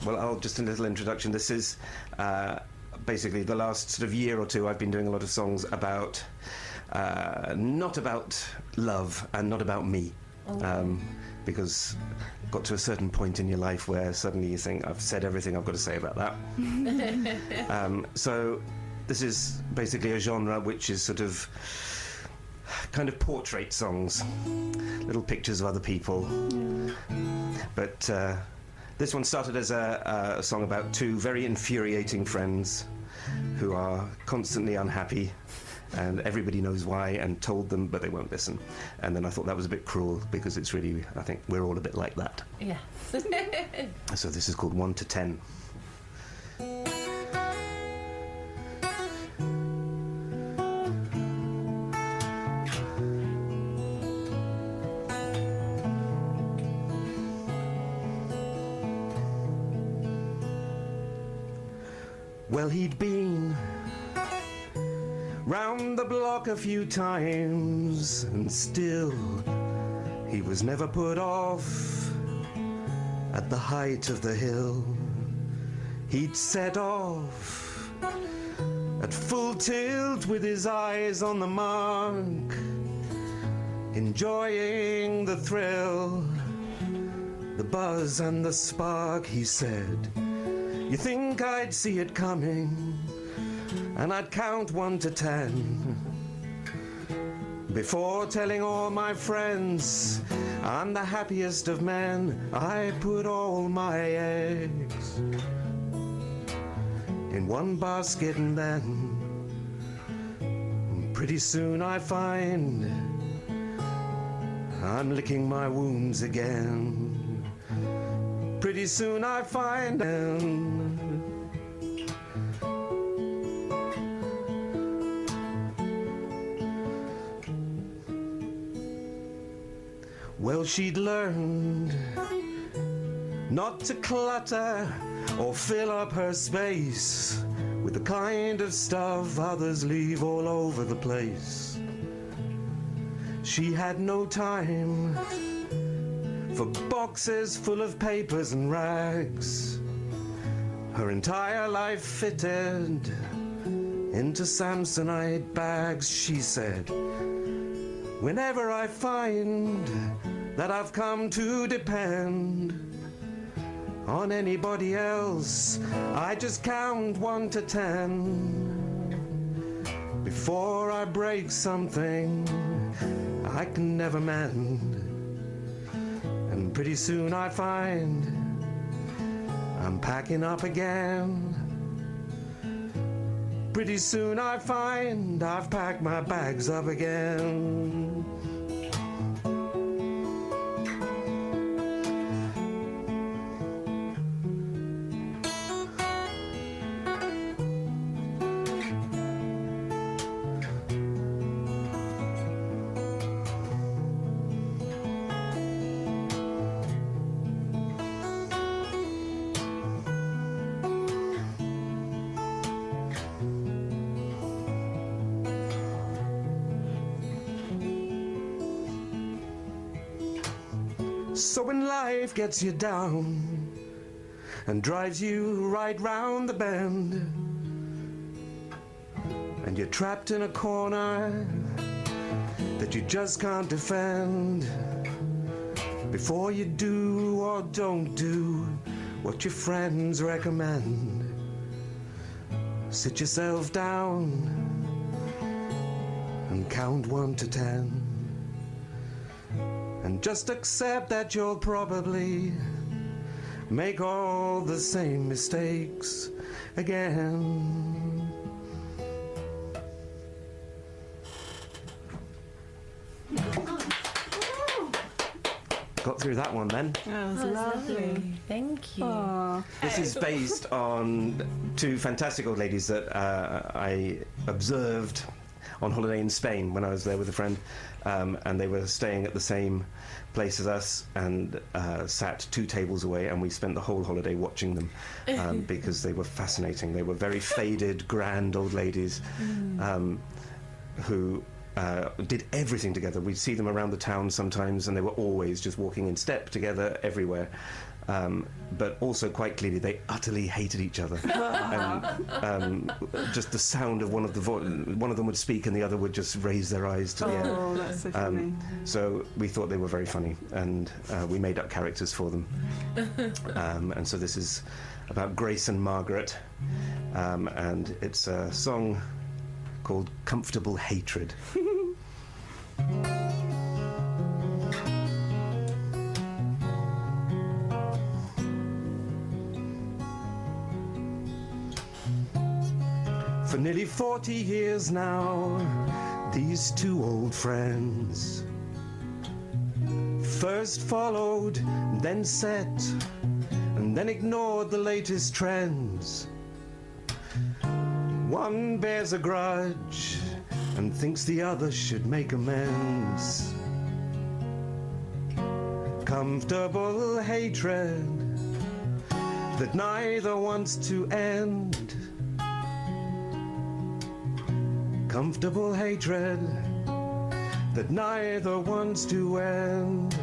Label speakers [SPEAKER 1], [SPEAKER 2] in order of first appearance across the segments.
[SPEAKER 1] Well, just a little introduction. This is basically the last sort of year or two I've been doing a lot of songs about, not about love and not about me. Because got to a certain point in your life where suddenly you think, I've said everything I've got to say about that. So this is basically a genre which is sort of kind of portrait songs, little pictures of other people. But this one started as a song about two very infuriating friends who are constantly unhappy, and everybody knows why and told them, but they won't listen. And then I thought that was a bit cruel, because it's really, I think we're all a bit like that.
[SPEAKER 2] Yeah.
[SPEAKER 1] So this is called 1 to 10. Well, he'd been round the block a few times, and still he was never put off. At the height of the hill, he'd set off at full tilt with his eyes on the mark, enjoying the thrill, the buzz and the spark. He said, "You think I'd see it coming, and I'd count 1 to 10 before telling all my friends I'm the happiest of men. I put all my eggs in one basket, and then pretty soon I find I'm licking my wounds again. Pretty soon I find well, she'd learned not to clutter or fill up her space with the kind of stuff others leave all over the place. She had no time for boxes full of papers and rags. Her entire life fitted into Samsonite bags. She said, "Whenever I find that I've come to depend on anybody else, I just count 1 to 10 before I break something I can never mend. And pretty soon I find I'm packing up again. Pretty soon I find I've packed my bags up again." So when life gets you down and drives you right round the bend, and you're trapped in a corner that you just can't defend, before you do or don't do what your friends recommend, sit yourself down and count 1 to 10. And just accept that you'll probably make all the same mistakes again. Got through that one then.
[SPEAKER 3] That was lovely.
[SPEAKER 2] Thank you.
[SPEAKER 3] Aww.
[SPEAKER 1] This is based on two fantastic old ladies that I observed on holiday in Spain when I was there with a friend, and they were staying at the same place as us, and sat 2 tables away, and we spent the whole holiday watching them, because they were fascinating. They were very faded, grand old ladies who did everything together. We'd see them around the town sometimes, and they were always just walking in step together everywhere. But also quite clearly they utterly hated each other. And just the sound of one of them would speak and the other would just raise their eyes to the air.
[SPEAKER 2] Oh, that's so funny.
[SPEAKER 1] So we thought they were very funny, and we made up characters for them. And so this is about Grace and Margaret, and it's a song called Comfortable Hatred. For nearly 40 years now, these two old friends first followed, then set, and then ignored the latest trends. One bears a grudge and thinks the other should make amends. Comfortable hatred that neither wants to end. Comfortable hatred that neither wants to end.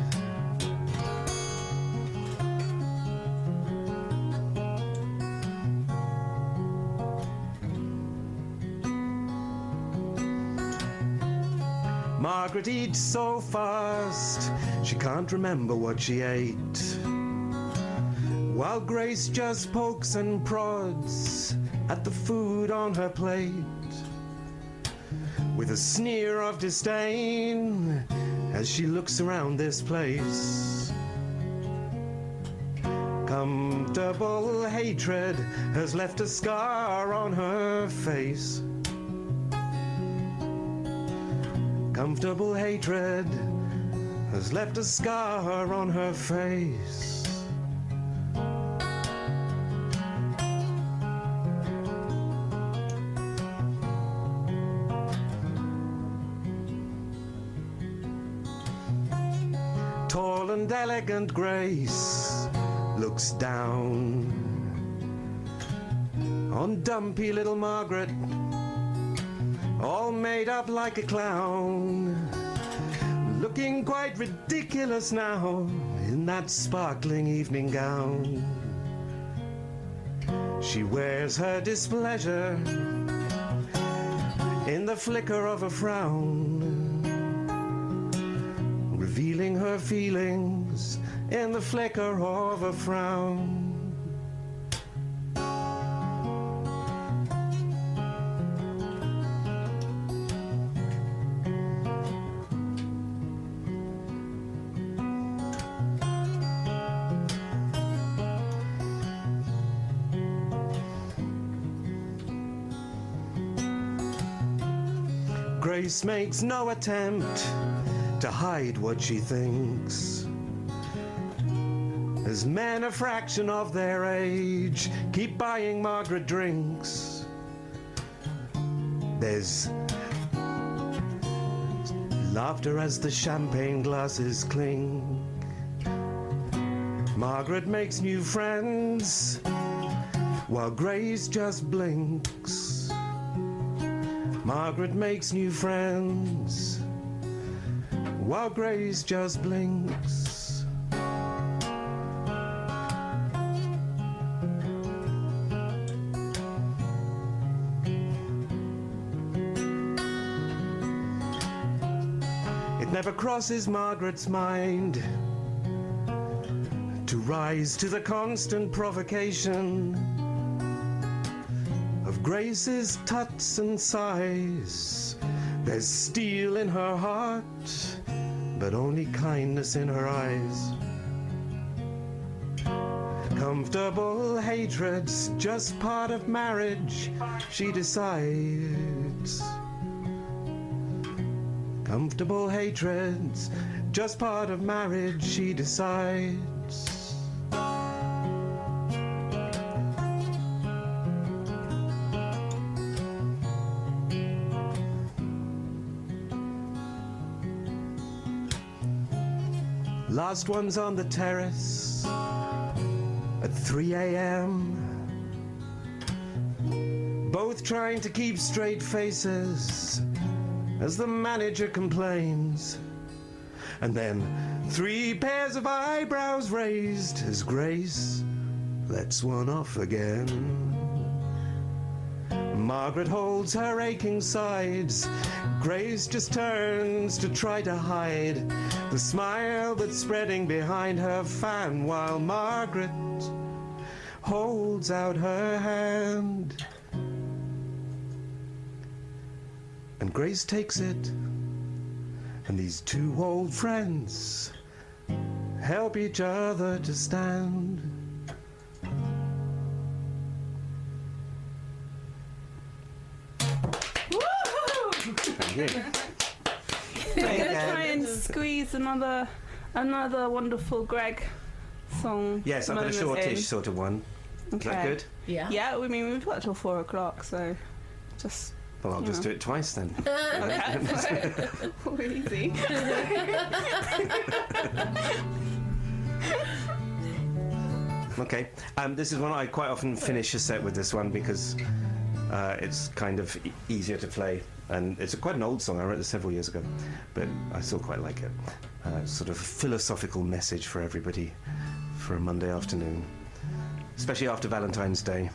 [SPEAKER 1] Margaret eats so fast she can't remember what she ate, while Grace just pokes and prods at the food on her plate. With a sneer of disdain as she looks around this place. Comfortable hatred has left a scar on her face. Comfortable hatred has left a scar on her face. Tall and elegant Grace looks down on dumpy little Margaret, all made up like a clown, looking quite ridiculous now in that sparkling evening gown. She wears her displeasure in the flicker of a frown, revealing her feelings in the flicker of a frown. Grace makes no attempt to hide what she thinks, as men a fraction of their age keep buying Margaret drinks. There's laughter as the champagne glasses clink. Margaret makes new friends while Grace just blinks. Margaret makes new friends while Grace just blinks. It never crosses Margaret's mind to rise to the constant provocation of Grace's tuts and sighs. There's steel in her heart, but only kindness in her eyes. Comfortable hatred's just part of marriage, she decides. Comfortable hatred's just part of marriage, she decides. Last one's on the terrace at 3 a.m. Both trying to keep straight faces as the manager complains. And then 3 pairs of eyebrows raised as Grace lets one off again. Margaret holds her aching sides. Grace just turns to try to hide the smile that's spreading behind her fan, while Margaret holds out her hand. And Grace takes it, and these 2 old friends help each other to stand. Thank you.
[SPEAKER 2] I'm going to try and squeeze another wonderful Greg song.
[SPEAKER 1] Yes, I've got a
[SPEAKER 2] moment
[SPEAKER 1] shortish
[SPEAKER 2] in.
[SPEAKER 1] sort of one. Is that
[SPEAKER 2] Okay.
[SPEAKER 1] good?
[SPEAKER 3] Yeah.
[SPEAKER 2] Yeah, I mean, we've got till 4 o'clock, so just...
[SPEAKER 1] Well, I'll just do it twice then.
[SPEAKER 2] Okay. Easy.
[SPEAKER 1] Okay. This is one I quite often finish a set with this one because it's kind of easier to play. And it's quite an old song. I wrote this several years ago, but I still quite like it. Sort of a philosophical message for everybody for a Monday afternoon, especially after Valentine's Day.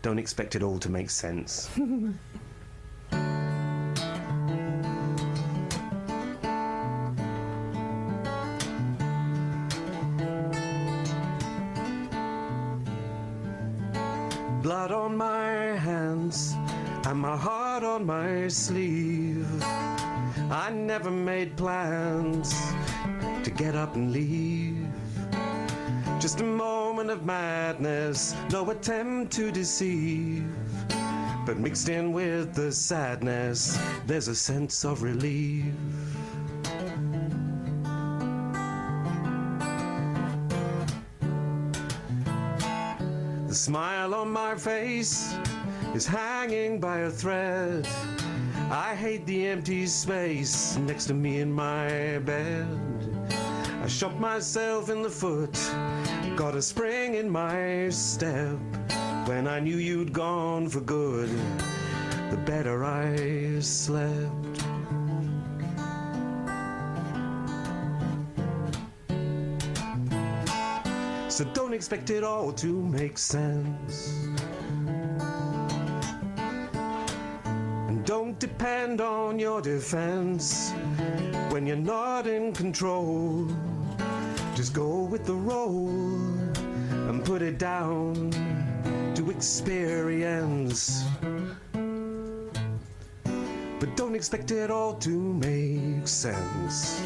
[SPEAKER 1] Don't expect it all to make sense. Blood on my hands and my heart on my sleeve. I never made plans to get up and leave. Just a moment of madness, no attempt to deceive. But mixed in with the sadness, there's a sense of relief. The smile on my face is hanging by a thread. I hate the empty space next to me in my bed. I shot myself in the foot, got a spring in my step. When I knew you'd gone for good, the better I slept. So don't expect it all to make sense. And don't depend on your defense when you're not in control. Just go with the roll and put it down to experience. But don't expect it all to make sense.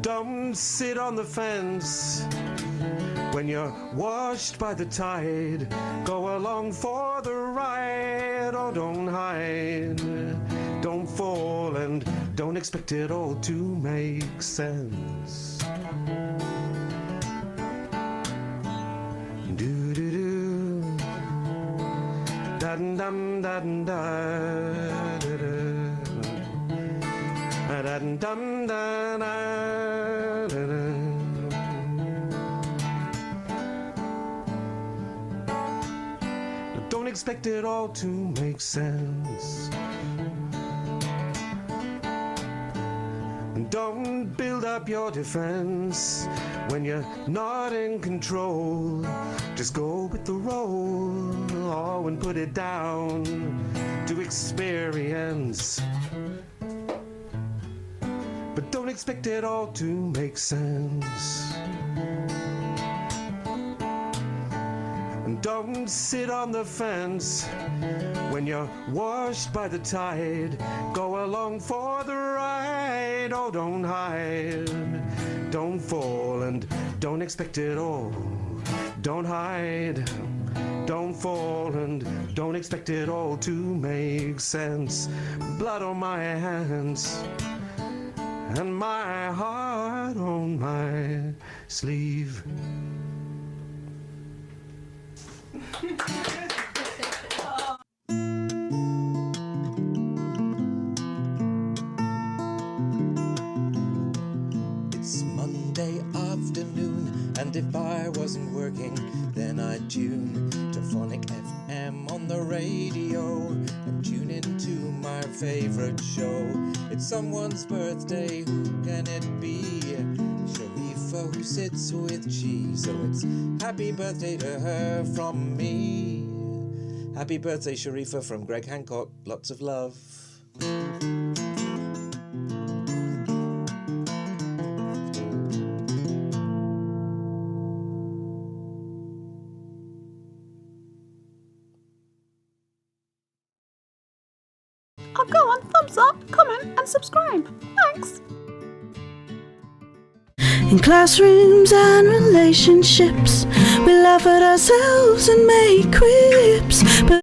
[SPEAKER 1] Don't sit on the fence when you're washed by the tide. Go along for the ride, or don't hide. Don't fall and don't expect it all to make sense. Do do do, da dum da dum da da da. Dum dum da da da da. Don't expect it all to make sense. Don't build up your defense when you're not in control. Just go with the roll, oh, and put it down to experience. But don't expect it all to make sense. And don't sit on the fence when you're washed by the tide. Go along for the ride, oh, don't hide. Don't fall and don't expect it all. Don't hide. Don't fall and don't expect it all to make sense. Blood on my hands and my heart on my sleeve.
[SPEAKER 4] It's Monday afternoon, and
[SPEAKER 3] if bar wasn't working, then I'd tune to Phonic FM on the radio and tune into my favourite show. It's someone's birthday, who can it be? Sharifa, who sits with cheese. So it's happy birthday to her from me. Happy birthday, Sharifa, from Greg Hancock. Lots of love.
[SPEAKER 4] Oh, go on, thumbs up, comment and subscribe. Thanks.
[SPEAKER 5] In classrooms and relationships, we laugh at ourselves and make quips. But